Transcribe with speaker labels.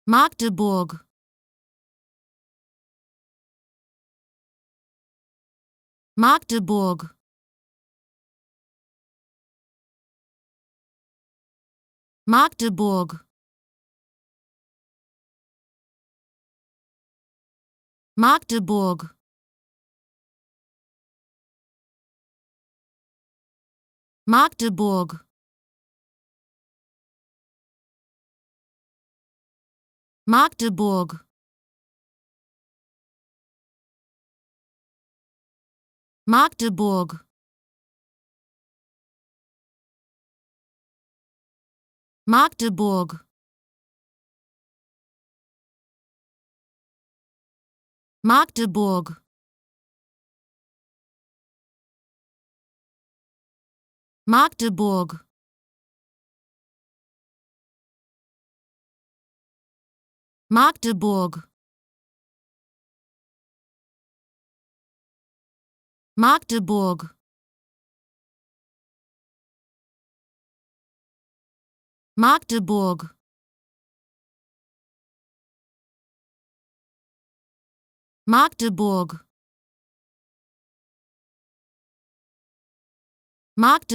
Speaker 1: Magdeburg, Magdeburg, Magdeburg, Magdeburg, Magdeburg, Magdeburg, Magdeburg, Magdeburg, Magdeburg, Magdeburg, Magdeburg, Magdeburg, Magdeburg, Magdeburg, Magdeburg.